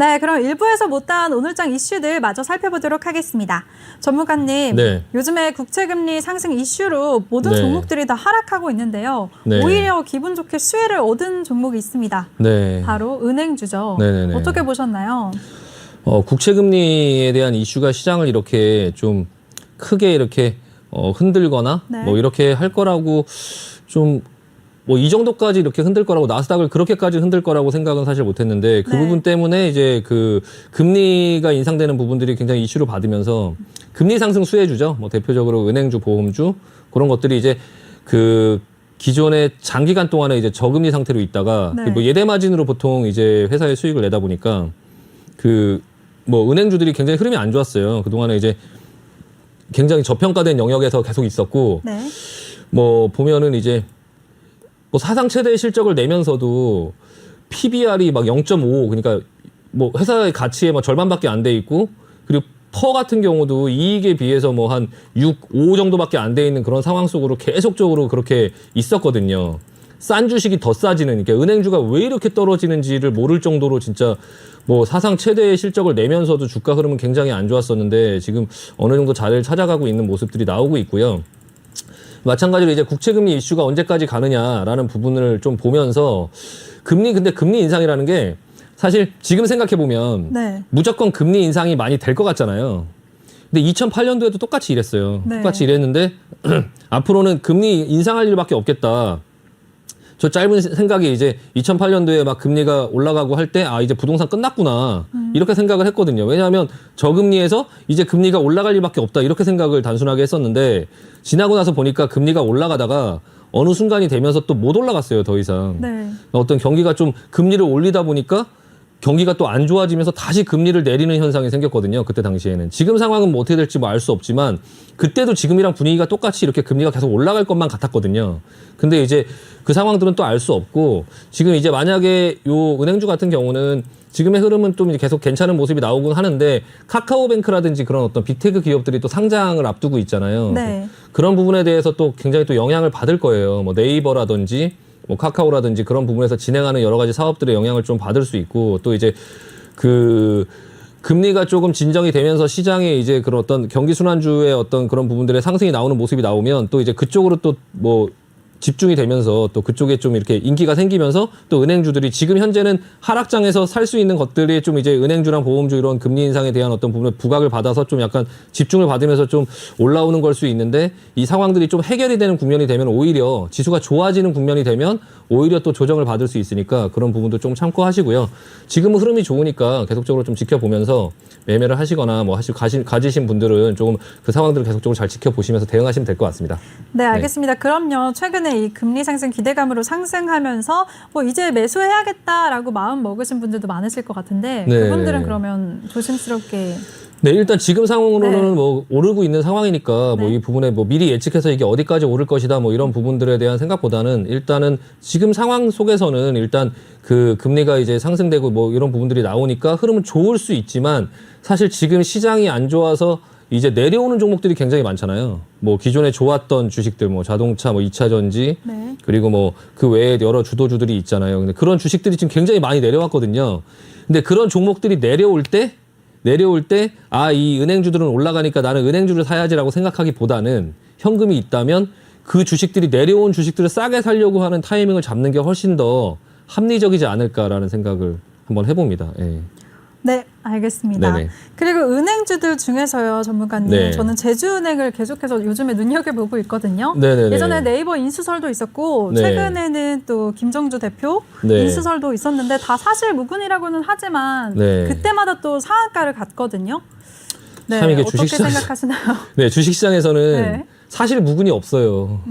네, 그럼 일부에서 못다한 오늘장 이슈들 마저 살펴보도록 하겠습니다. 전문가님, 네. 요즘에 국채금리 상승 이슈로 모든 네. 종목들이 다 하락하고 있는데요. 네. 오히려 기분 좋게 수혜를 얻은 종목이 있습니다. 네. 바로 은행주죠. 네네네. 어떻게 보셨나요? 국채금리에 대한 이슈가 시장을 이렇게 좀 크게 이렇게 흔들거나 네. 뭐 이렇게 할 거라고 좀 뭐 이 정도까지 이렇게 흔들 거라고 나스닥을 그렇게까지 흔들 거라고 생각은 사실 못했는데 그 네. 부분 때문에 이제 그 금리가 인상되는 부분들이 굉장히 이슈로 받으면서 금리 상승 수혜주죠. 뭐 대표적으로 은행주, 보험주 그런 것들이 이제 그 기존에 장기간 동안에 이제 저금리 상태로 있다가 네. 뭐 예대 마진으로 보통 이제 회사의 수익을 내다 보니까 그 뭐 은행주들이 굉장히 흐름이 안 좋았어요. 그동안에 이제 굉장히 저평가된 영역에서 계속 있었고 네. 뭐 보면은 이제 뭐 사상 최대의 실적을 내면서도 PBR이 막 0.5 그러니까 뭐 회사의 가치의 막 절반밖에 안 돼 있고 그리고 퍼 같은 경우도 이익에 비해서 뭐 한 6, 5 정도밖에 안 돼 있는 그런 상황 속으로 계속적으로 그렇게 있었거든요. 싼 주식이 더 싸지는 그러니까 은행주가 왜 이렇게 떨어지는지를 모를 정도로 진짜 뭐 사상 최대의 실적을 내면서도 주가 흐름은 굉장히 안 좋았었는데 지금 어느 정도 자리를 찾아가고 있는 모습들이 나오고 있고요. 마찬가지로 이제 국채금리 이슈가 언제까지 가느냐라는 부분을 좀 보면서 근데 금리 인상이라는 게 사실 지금 생각해 보면 네. 무조건 금리 인상이 많이 될 것 같잖아요. 근데 2008년도에도 똑같이 이랬어요. 네. 똑같이 이랬는데 앞으로는 금리 인상할 일밖에 없겠다. 저 짧은 생각이 이제 2008년도에 막 금리가 올라가고 할 때 이제 부동산 끝났구나 이렇게 생각을 했거든요. 왜냐하면 저금리에서 이제 금리가 올라갈 일밖에 없다 이렇게 생각을 단순하게 했었는데 지나고 나서 보니까 금리가 올라가다가 어느 순간이 되면서 또 못 올라갔어요. 더 이상. 네. 어떤 경기가 좀 금리를 올리다 보니까 경기가 또 안 좋아지면서 다시 금리를 내리는 현상이 생겼거든요. 그때 당시에는. 지금 상황은 뭐 어떻게 될지 뭐 알 수 없지만 그때도 지금이랑 분위기가 똑같이 이렇게 금리가 계속 올라갈 것만 같았거든요. 근데 이제 그 상황들은 또 알 수 없고 지금 이제 만약에 요 은행주 같은 경우는 지금의 흐름은 좀 계속 괜찮은 모습이 나오곤 하는데 카카오뱅크라든지 그런 어떤 빅테크 기업들이 또 상장을 앞두고 있잖아요. 네. 그런 부분에 대해서 또 굉장히 또 영향을 받을 거예요. 뭐 네이버라든지 뭐 카카오라든지 그런 부분에서 진행하는 여러 가지 사업들의 영향을 좀 받을 수 있고 또 이제 그 금리가 조금 진정이 되면서 시장에 이제 그런 어떤 경기 순환주의 어떤 그런 부분들의 상승이 나오는 모습이 나오면 또 이제 그쪽으로 또 뭐 집중이 되면서 또 그쪽에 좀 이렇게 인기가 생기면서 또 은행주들이 지금 현재는 하락장에서 살 수 있는 것들이 좀 이제 은행주랑 보험주 이런 금리 인상에 대한 어떤 부분에 부각을 받아서 좀 약간 집중을 받으면서 좀 올라오는 걸 수 있는데 이 상황들이 좀 해결이 되는 국면이 되면 오히려 지수가 좋아지는 국면이 되면 오히려 또 조정을 받을 수 있으니까 그런 부분도 좀 참고하시고요. 지금은 흐름이 좋으니까 계속적으로 좀 지켜보면서 매매를 하시거나 뭐 가지신 분들은 조금 그 상황들을 계속적으로 잘 지켜보시면서 대응하시면 될 것 같습니다. 네, 알겠습니다. 그럼요. 최근에 이 금리 상승 기대감으로 상승하면서 뭐 이제 매수해야겠다라고 마음 먹으신 분들도 많으실 것 같은데 네. 그분들은 그러면 조심스럽게 네, 일단 지금 상황으로는 네. 뭐 오르고 있는 상황이니까 뭐 네. 이 부분에 뭐 미리 예측해서 이게 어디까지 오를 것이다 뭐 이런 부분들에 대한 생각보다는 일단은 지금 상황 속에서는 일단 그 금리가 이제 상승되고 뭐 이런 부분들이 나오니까 흐름은 좋을 수 있지만 사실 지금 시장이 안 좋아서 이제 내려오는 종목들이 굉장히 많잖아요. 뭐 기존에 좋았던 주식들 뭐 자동차 뭐 2차 전지 네. 그리고 뭐 그 외에 여러 주도주들이 있잖아요. 근데 그런 주식들이 지금 굉장히 많이 내려왔거든요. 근데 그런 종목들이 내려올 때 이 은행주들은 올라가니까 나는 은행주를 사야지라고 생각하기보다는 현금이 있다면 그 주식들이 내려온 주식들을 싸게 사려고 하는 타이밍을 잡는 게 훨씬 더 합리적이지 않을까라는 생각을 한번 해봅니다. 예. 네, 알겠습니다. 네네. 그리고 은행주들 중에서요, 전문가님. 네. 저는 제주은행을 계속해서 요즘에 눈여겨보고 있거든요. 네네네. 예전에 네이버 인수설도 있었고 네. 최근에는 또 김정주 대표 네. 인수설도 있었는데 다 사실 무근이라고는 하지만 네. 그때마다 또 상한가를 갔거든요. 네, 참 이게 어떻게 주식시장- 생각하시나요? 네, 주식시장에서는 네. 사실 무근이 없어요.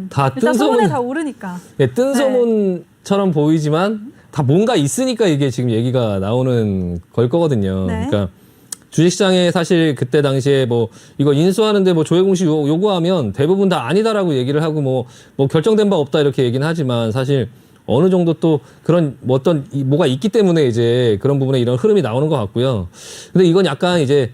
다 일단 소문에 뜬소문, 다 오르니까. 네, 뜬소문처럼 보이지만 다 뭔가 있으니까 이게 지금 얘기가 나오는 걸 거거든요. 네. 그러니까 주식시장에 사실 그때 당시에 뭐 이거 인수하는데 뭐 조회 공시 요구하면 대부분 다 아니다라고 얘기를 하고 뭐 결정된 바 없다 이렇게 얘기는 하지만 사실 어느 정도 또 그런 뭐 어떤 뭐가 있기 때문에 이제 그런 부분에 이런 흐름이 나오는 것 같고요. 근데 이건 약간 이제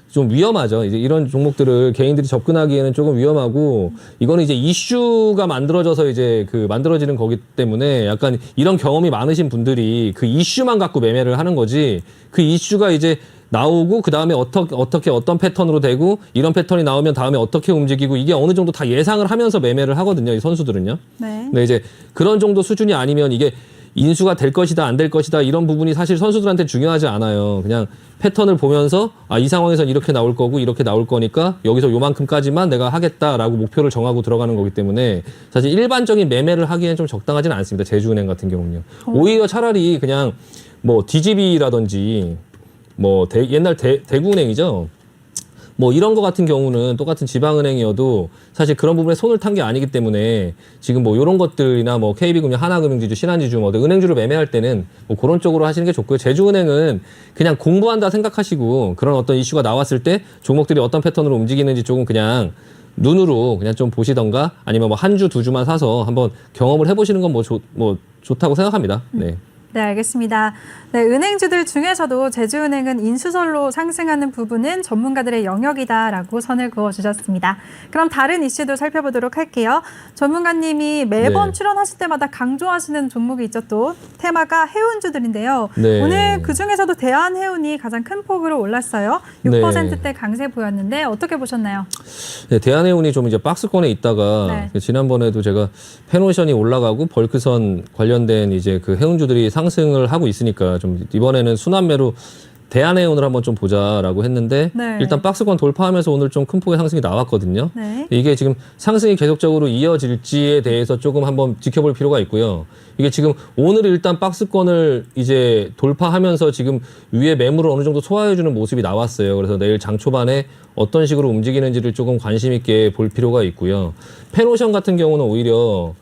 좀 위험하죠. 이제 이런 종목들을 개인들이 접근하기에는 조금 위험하고 이거는 이제 이슈가 만들어져서 이제 그 만들어지는 거기 때문에 약간 이런 경험이 많으신 분들이 그 이슈만 갖고 매매를 하는 거지 그 이슈가 이제 나오고 그 다음에 어떻게 어떤 패턴으로 되고 이런 패턴이 나오면 다음에 어떻게 움직이고 이게 어느 정도 다 예상을 하면서 매매를 하거든요. 이 선수들은요. 네. 근데 이제 그런 정도 수준이 아니면 이게 인수가 될 것이다 안 될 것이다 이런 부분이 사실 선수들한테 중요하지 않아요. 그냥 패턴을 보면서 이 상황에선 이렇게 나올 거고 이렇게 나올 거니까 여기서 요만큼까지만 내가 하겠다라고 목표를 정하고 들어가는 거기 때문에 사실 일반적인 매매를 하기에는 좀 적당하지는 않습니다. 제주은행 같은 경우는요. 오히려 차라리 그냥 뭐 DGB라든지 뭐 옛날 대구은행이죠. 뭐 이런 거 같은 경우는 똑같은 지방은행이어도 사실 그런 부분에 손을 탄 게 아니기 때문에 지금 뭐 이런 것들이나 뭐 KB금융, 하나금융지주, 신한지주, 뭐 은행주를 매매할 때는 뭐 그런 쪽으로 하시는 게 좋고요. 제주은행은 그냥 공부한다 생각하시고 그런 어떤 이슈가 나왔을 때 종목들이 어떤 패턴으로 움직이는지 조금 그냥 눈으로 그냥 좀 보시던가 아니면 뭐 한 주, 두 주만 사서 한번 경험을 해보시는 건 뭐 좋다고 생각합니다. 네. 네, 알겠습니다. 네, 은행주들 중에서도 제주은행은 인수설로 상승하는 부분은 전문가들의 영역이다라고 선을 그어주셨습니다. 그럼 다른 이슈도 살펴보도록 할게요. 전문가님이 매번 네. 출연하실 때마다 강조하시는 종목이 있죠. 또 테마가 해운주들인데요. 네. 오늘 그중에서도 대한해운이 가장 큰 폭으로 올랐어요. 6%대 강세 보였는데 어떻게 보셨나요? 네, 대한해운이 좀 이제 박스권에 있다가 네. 지난번에도 제가 페노션이 올라가고 벌크선 관련된 이제 그 해운주들이 상승을 하고 있으니까 좀 이번에는 순환매로 대한해운을 한번 좀 보자라고 했는데 네. 일단 박스권 돌파하면서 오늘 좀 큰 폭의 상승이 나왔거든요. 네. 이게 지금 상승이 계속적으로 이어질지에 대해서 조금 한번 지켜볼 필요가 있고요. 이게 지금 오늘 일단 박스권을 이제 돌파하면서 지금 위에 매물을 어느 정도 소화해주는 모습이 나왔어요. 그래서 내일 장 초반에 어떤 식으로 움직이는지를 조금 관심 있게 볼 필요가 있고요. 페노션 같은 경우는 오히려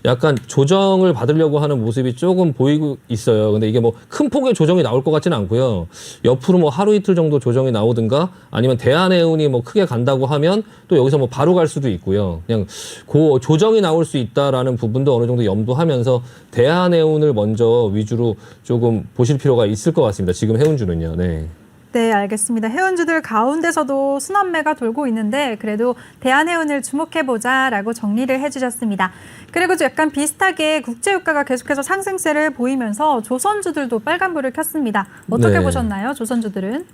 약간 조정을 받으려고 하는 모습이 조금 보이고 있어요. 근데 이게 뭐 큰 폭의 조정이 나올 것 같지는 않고요. 옆으로 뭐 하루 이틀 정도 조정이 나오든가 아니면 대한해운이 뭐 크게 간다고 하면 또 여기서 뭐 바로 갈 수도 있고요. 그냥 그 조정이 나올 수 있다라는 부분도 어느 정도 염두하면서 대한해운을 먼저 위주로 조금 보실 필요가 있을 것 같습니다. 지금 해운주는요. 네. 네, 알겠습니다. 해운주들 가운데서도 순환매가 돌고 있는데 그래도 대한해운을 주목해보자라고 정리를 해주셨습니다. 그리고 약간 비슷하게 국제유가가 계속해서 상승세를 보이면서 조선주들도 빨간불을 켰습니다. 어떻게 네. 보셨나요, 조선주들은?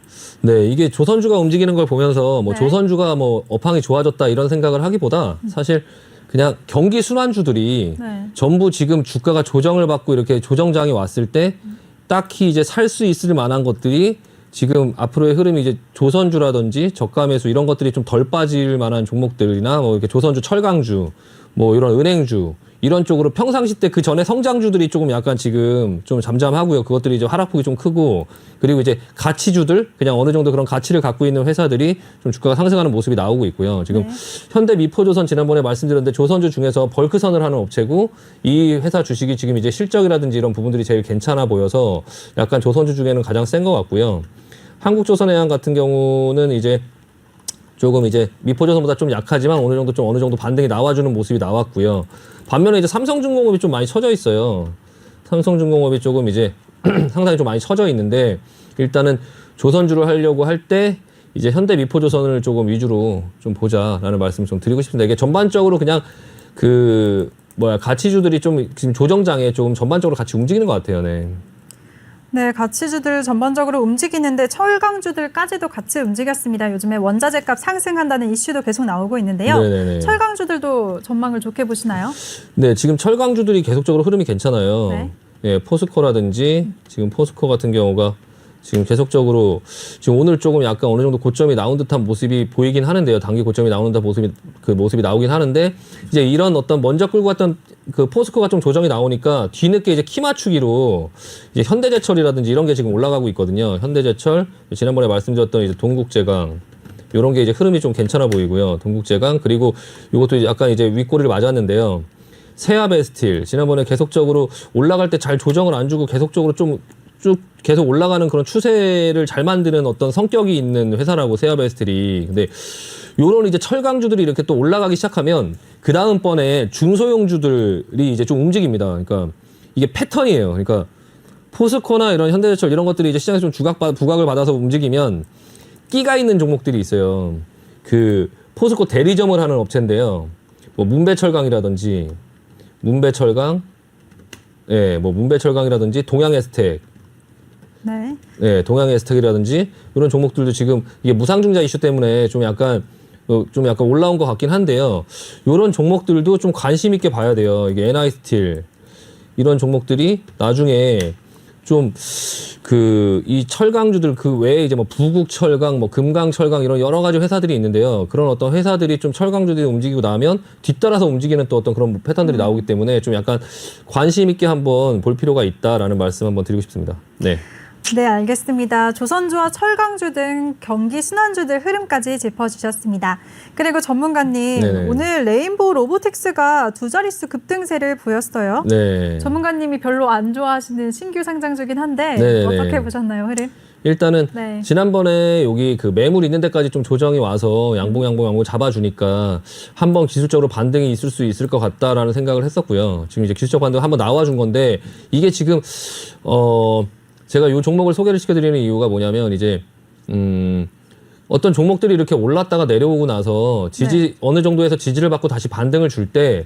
네, 이게 조선주가 움직이는 걸 보면서 뭐 네. 조선주가 뭐 업황이 좋아졌다 이런 생각을 하기보다 사실 그냥 경기 순환주들이 네. 전부 지금 주가가 조정을 받고 이렇게 조정장이 왔을 때 딱히 이제 살 수 있을 만한 것들이 지금 앞으로의 흐름이 이제 조선주라든지 저가 매수 이런 것들이 좀 덜 빠질 만한 종목들이나 뭐 이렇게 조선주, 철강주, 뭐 이런 은행주 이런 쪽으로 평상시 때 그 전에 성장주들이 조금 약간 지금 좀 잠잠하고요. 그것들이 이제 하락폭이 좀 크고 그리고 이제 가치주들 그냥 어느 정도 그런 가치를 갖고 있는 회사들이 좀 주가가 상승하는 모습이 나오고 있고요. 지금 네. 현대미포조선 지난번에 말씀드렸는데 조선주 중에서 벌크선을 하는 업체고 이 회사 주식이 지금 이제 실적이라든지 이런 부분들이 제일 괜찮아 보여서 약간 조선주 중에는 가장 센 것 같고요. 한국조선해양 같은 경우는 이제 조금 이제 미포조선보다 좀 약하지만 어느 정도 반등이 나와주는 모습이 나왔고요. 반면에 이제 삼성중공업이 좀 많이 처져 있어요. 삼성중공업이 조금 이제 상당히 좀 많이 처져 있는데 일단은 조선주를 하려고 할 때 이제 현대미포조선을 조금 위주로 좀 보자라는 말씀을 좀 드리고 싶습니다. 이게 전반적으로 그냥 가치주들이 좀 지금 조정장에 조금 전반적으로 같이 움직이는 것 같아요. 네. 네, 가치주들 전반적으로 움직이는데 철강주들까지도 같이 움직였습니다. 요즘에 원자재값 상승한다는 이슈도 계속 나오고 있는데요. 네네네. 철강주들도 전망을 좋게 보시나요? 네, 지금 철강주들이 계속적으로 흐름이 괜찮아요. 네. 예, 포스코라든지 지금 포스코 같은 경우가 지금 계속적으로 지금 오늘 조금 약간 어느 정도 고점이 나온 듯한 모습이 보이긴 하는데요. 단기 고점이 나오는 모습이 나오긴 하는데 이제 이런 어떤 먼저 끌고 갔던 그 포스코가 좀 조정이 나오니까 뒤늦게 이제 키 맞추기로 이제 현대제철이라든지 이런 게 지금 올라가고 있거든요. 현대제철 지난번에 말씀드렸던 이제 동국제강 이런 게 이제 흐름이 좀 괜찮아 보이고요. 동국제강 그리고 이것도 약간 이제 윗꼬리를 맞았는데요. 세아베스틸 지난번에 계속적으로 올라갈 때 잘 조정을 안 주고 계속적으로 좀 쭉 계속 올라가는 그런 추세를 잘 만드는 어떤 성격이 있는 회사라고 세아베스틸이. 근데 요런 이제 철강주들이 이렇게 또 올라가기 시작하면 그 다음번에 중소형주들이 이제 좀 움직입니다. 그러니까 이게 패턴이에요. 그러니까 포스코나 이런 현대제철 이런 것들이 이제 시장에서 좀 부각을 받아서 움직이면 끼가 있는 종목들이 있어요. 그 포스코 대리점을 하는 업체인데요. 뭐 문배철강이라든지 문배철강이라든지 동양에스텍, 네. 네, 동양에스텍이라든지 이런 종목들도 지금 이게 무상증자 이슈 때문에 좀 약간 올라온 것 같긴 한데요. 이런 종목들도 좀 관심 있게 봐야 돼요. 이게 NI스틸 이런 종목들이 나중에 좀 이 철강주들 그 외에 이제 뭐 부국철강, 뭐 금강철강 이런 여러 가지 회사들이 있는데요. 그런 어떤 회사들이 좀 철강주들이 움직이고 나면 뒤따라서 움직이는 또 어떤 그런 패턴들이 나오기 때문에 좀 약간 관심 있게 한번 볼 필요가 있다라는 말씀 한번 드리고 싶습니다. 네. 네, 알겠습니다. 조선주와 철강주 등 경기 순환주들 흐름까지 짚어주셨습니다. 그리고 전문가님, 네네. 오늘 레인보우 로보틱스가 두 자릿수 급등세를 보였어요. 네. 전문가님이 별로 안 좋아하시는 신규 상장주긴 한데 네네. 어떻게 보셨나요, 흐름? 일단은 네. 지난번에 여기 그 매물 있는 데까지 좀 조정이 와서 양봉 잡아주니까 한번 기술적으로 반등이 있을 수 있을 것 같다라는 생각을 했었고요. 지금 이제 기술적 반등 한번 나와준 건데 이게 지금 제가 이 종목을 소개를 시켜드리는 이유가 뭐냐면 이제 어떤 종목들이 이렇게 올랐다가 내려오고 나서 어느 정도에서 지지를 받고 다시 반등을 줄 때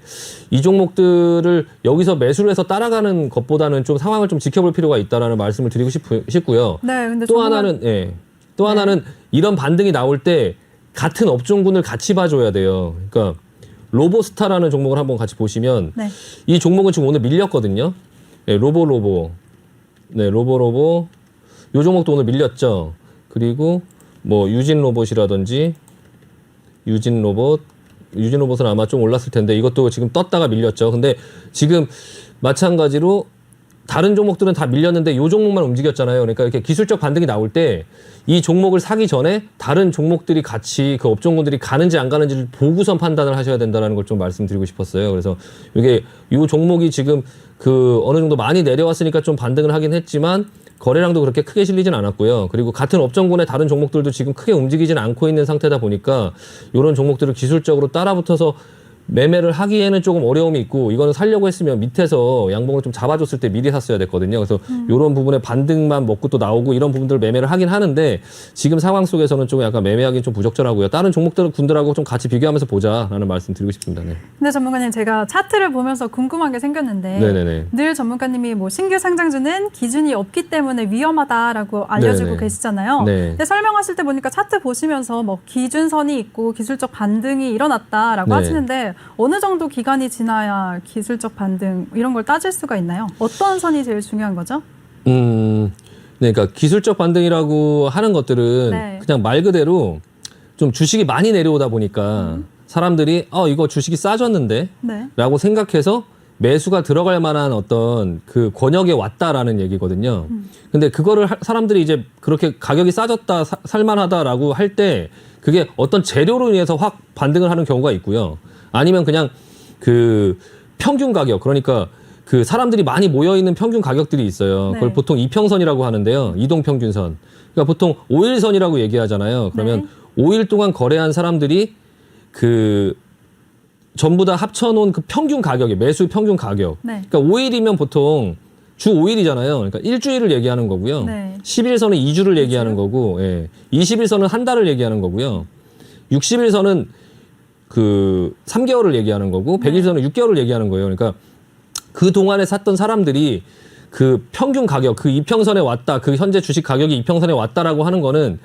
이 종목들을 여기서 매수를 해서 따라가는 것보다는 좀 상황을 좀 지켜볼 필요가 있다라는 말씀을 드리고 싶고요. 네, 근데 또 하나는 이런 반등이 나올 때 같은 업종군을 같이 봐줘야 돼요. 그러니까 로보스타라는 종목을 한번 같이 보시면 네. 이 종목은 지금 오늘 밀렸거든요. 네, 로보. 네, 로보. 요 종목도 오늘 밀렸죠. 그리고 뭐 유진로봇은 아마 좀 올랐을 텐데 이것도 지금 떴다가 밀렸죠. 근데 지금 마찬가지로 다른 종목들은 다 밀렸는데 요 종목만 움직였잖아요. 그러니까 이렇게 기술적 반등이 나올 때 이 종목을 사기 전에 다른 종목들이 같이 그 업종군들이 가는지 안 가는지를 보고선 판단을 하셔야 된다는 걸 좀 말씀드리고 싶었어요. 그래서 이게 요 종목이 지금 어느 정도 많이 내려왔으니까 좀 반등을 하긴 했지만 거래량도 그렇게 크게 실리진 않았고요. 그리고 같은 업종군의 다른 종목들도 지금 크게 움직이진 않고 있는 상태다 보니까 이런 종목들을 기술적으로 따라붙어서 매매를 하기에는 조금 어려움이 있고 이거는 살려고 했으면 밑에서 양봉을 좀 잡아줬을 때 미리 샀어야 됐거든요. 그래서 이런 부분에 반등만 먹고 또 나오고 이런 부분들을 매매를 하긴 하는데 지금 상황 속에서는 좀 약간 매매하기는 좀 부적절하고요. 다른 군들하고 좀 같이 비교하면서 보자라는 말씀 드리고 싶습니다. 네. 근데 전문가님, 제가 차트를 보면서 궁금한 게 생겼는데 네네네. 늘 전문가님이 뭐 신규 상장주는 기준이 없기 때문에 위험하다라고 알려주고 네네. 계시잖아요. 네. 근데 설명하실 때 보니까 차트 보시면서 뭐 기준선이 있고 기술적 반등이 일어났다라고 네. 하시는데 어느 정도 기간이 지나야 기술적 반등 이런 걸 따질 수가 있나요? 어떤 선이 제일 중요한 거죠? 네, 그러니까 기술적 반등이라고 하는 것들은 네. 그냥 말 그대로 좀 주식이 많이 내려오다 보니까 사람들이 이거 주식이 싸졌는데 네. 라고 생각해서 매수가 들어갈 만한 어떤 그 권역에 왔다라는 얘기거든요. 근데 그거를 사람들이 이제 그렇게 가격이 싸졌다, 살만하다라고 할 때 그게 어떤 재료로 인해서 확 반등을 하는 경우가 있고요. 아니면 그냥 그 평균 가격, 그러니까 그 사람들이 많이 모여있는 평균 가격들이 있어요. 네. 그걸 보통 이평선이라고 하는데요. 이동평균선. 그러니까 보통 5일선이라고 얘기하잖아요. 그러면 5일 동안 거래한 사람들이 전부 다 합쳐놓은 그 평균 가격이 매수 평균 가격. 네. 그러니까 5일이면 보통 주 5일이잖아요. 그러니까 일주일을 얘기하는 거고요. 네. 10일선은 2주를 얘기하는 거고, 20일선은 한 달을 얘기하는 거고요. 60일선은 3개월을 얘기하는 거고, 100일선은 6개월을 얘기하는 거예요. 그러니까 그 동안에 샀던 사람들이 그 평균 가격, 그 이평선에 왔다, 그 현재 주식 가격이 이평선에 왔다라고 하는 거는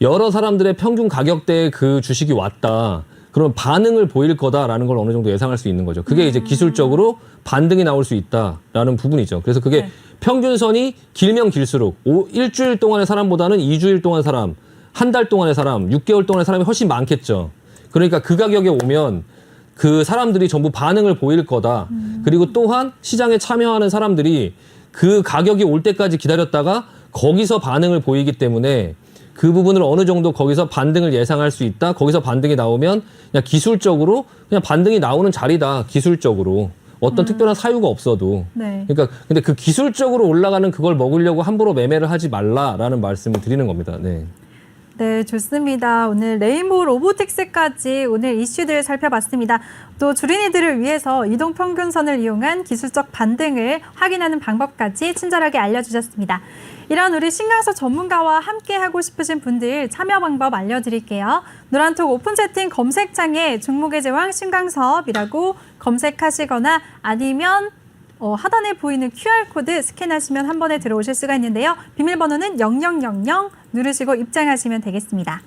여러 사람들의 평균 가격대에 그 주식이 왔다. 그러면 반응을 보일 거다라는 걸 어느 정도 예상할 수 있는 거죠. 그게 이제 기술적으로 반등이 나올 수 있다라는 부분이죠. 그래서 그게 평균선이 길면 길수록 일주일 동안의 사람보다는 2주일 동안 사람, 한 달 동안의 사람, 6개월 동안의 사람이 훨씬 많겠죠. 그러니까 그 가격에 오면 그 사람들이 전부 반응을 보일 거다. 그리고 또한 시장에 참여하는 사람들이 그 가격이 올 때까지 기다렸다가 거기서 반응을 보이기 때문에 그 부분을 어느 정도 거기서 반등을 예상할 수 있다. 거기서 반등이 나오면 그냥 기술적으로 그냥 반등이 나오는 자리다. 기술적으로. 어떤 특별한 사유가 없어도. 네. 그러니까 근데 그 기술적으로 올라가는 그걸 먹으려고 함부로 매매를 하지 말라라는 말씀을 드리는 겁니다. 네. 네, 좋습니다. 오늘 레인보우 로보틱스까지 오늘 이슈들 살펴봤습니다. 또 주린이들을 위해서 이동 평균선을 이용한 기술적 반등을 확인하는 방법까지 친절하게 알려주셨습니다. 이런 우리 신강서 전문가와 함께 하고 싶으신 분들 참여 방법 알려드릴게요. 노란톡 오픈 채팅 검색창에 중목의 제왕 신강섭이라고 검색하시거나 아니면 하단에 보이는 QR코드 스캔하시면 한 번에 들어오실 수가 있는데요. 비밀번호는 0000 누르시고 입장하시면 되겠습니다.